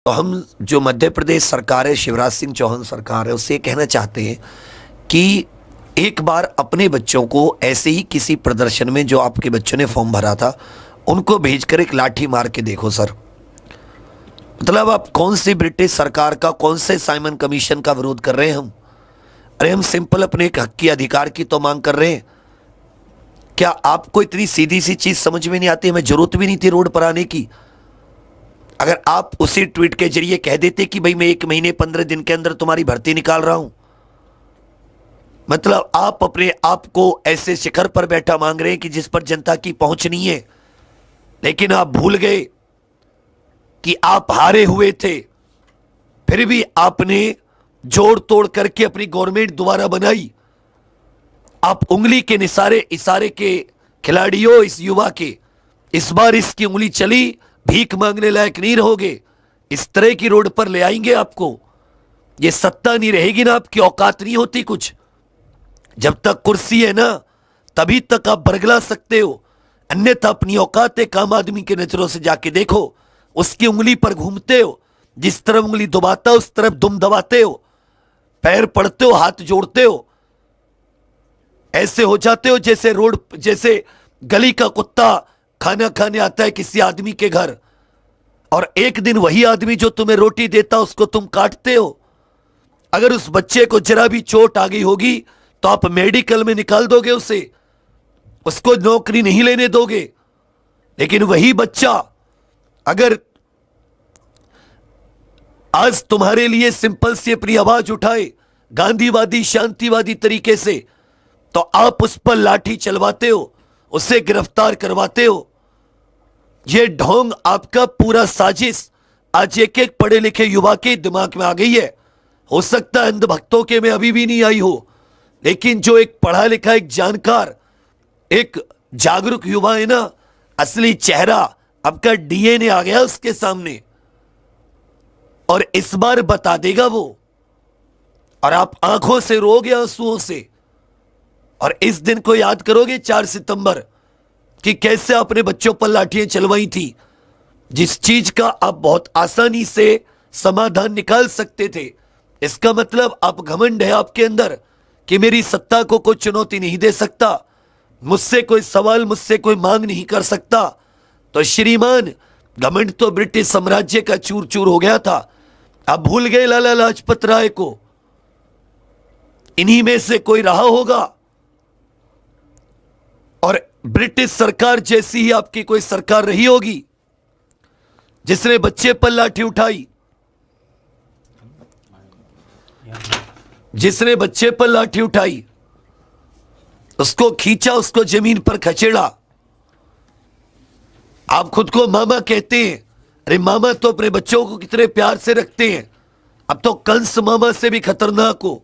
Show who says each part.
Speaker 1: तो हम जो मध्य प्रदेश सरकार है, शिवराज सिंह चौहान सरकार है, उससे कहना चाहते हैं कि एक बार अपने बच्चों को ऐसे ही किसी प्रदर्शन में जो आपके बच्चों ने फॉर्म भरा था उनको भेजकर एक लाठी मार के देखो सर। मतलब आप कौन सी ब्रिटिश सरकार का, कौन से साइमन कमीशन का विरोध कर रहे हैं हम? अरे हम सिंपल अपने एक हक की, अधिकार की तो मांग कर रहे हैं। क्या आपको इतनी सीधी सी चीज समझ में नहीं आती? हमें जरूरत भी नहीं थी रोड पर आने की। अगर आप उसी ट्वीट के जरिए कह देते कि भाई मैं 1 महीने 15 दिन के अंदर तुम्हारी भर्ती निकाल रहा हूं, मतलब आप अपने आप को ऐसे शिखर पर बैठा मांग रहे हैं कि जिस पर जनता की पहुंच नहीं है। लेकिन आप भूल गए कि आप हारे हुए थे, फिर भी आपने जोड़ तोड़ करके अपनी गवर्नमेंट दोबारा बनाई। आप उंगली के इशारे के खिलाड़ियों, इस युवा के, इस बार इसकी उंगली चली, भीख मांगने लायक नहीं रहोगे। इस तरह की रोड पर ले आएंगे आपको। ये सत्ता नहीं रहेगी ना, आपकी औकात नहीं होती कुछ। जब तक कुर्सी है ना तभी तक आप बरगला सकते हो, अन्यथा अपनी औकात एक आम आदमी के नजरों से जाके देखो। उसकी उंगली पर घूमते हो, जिस तरफ उंगली दबाता उस तरफ दुम दबाते हो, पैर पड़ते हो, हाथ जोड़ते हो। ऐसे हो जाते हो जैसे गली का कुत्ता खाना खाने आता है किसी आदमी के घर, और एक दिन वही आदमी जो तुम्हें रोटी देता उसको तुम काटते हो। अगर उस बच्चे को जरा भी चोट आ गई होगी तो आप मेडिकल में निकाल दोगे उसे, उसको नौकरी नहीं लेने दोगे। लेकिन वही बच्चा अगर आज तुम्हारे लिए सिंपल सी अपनी आवाज उठाए गांधीवादी शांतिवादी तरीके से, तो आप उस पर लाठी चलवाते हो, उसे गिरफ्तार करवाते हो। यह ढोंग आपका पूरा साजिश आज एक एक पढ़े लिखे युवा के दिमाग में आ गई है। हो सकता है अंधभक्तों के में अभी भी नहीं आई हो, लेकिन जो एक पढ़ा लिखा, एक जानकार, एक जागरूक युवा है ना, असली चेहरा आपका डीएनए आ गया उसके सामने, और इस बार बता देगा वो। और आप आंखों से रोगे, आंसुओं से, और इस दिन को याद करोगे 4 सितंबर कि कैसे आपने बच्चों पर लाठियां चलवाई थी, जिस चीज का आप बहुत आसानी से समाधान निकाल सकते थे। इसका मतलब आप घमंड है आपके अंदर कि मेरी सत्ता को कोई चुनौती नहीं दे सकता, मुझसे कोई सवाल, मुझसे कोई मांग नहीं कर सकता। तो श्रीमान, घमंड तो ब्रिटिश साम्राज्य का चूर चूर हो गया था। आप भूल गए लाला लाजपत राय को? इन्हीं में से कोई रहा होगा। और ब्रिटिश सरकार जैसी ही आपकी कोई सरकार रही होगी जिसने बच्चे पर लाठी उठाई, जिसने बच्चे पर लाठी उठाई, उसको खींचा, उसको जमीन पर खचेड़ा। आप खुद को मामा कहते हैं, अरे मामा तो अपने बच्चों को कितने प्यार से रखते हैं। अब तो कंस मामा से भी खतरनाक हो।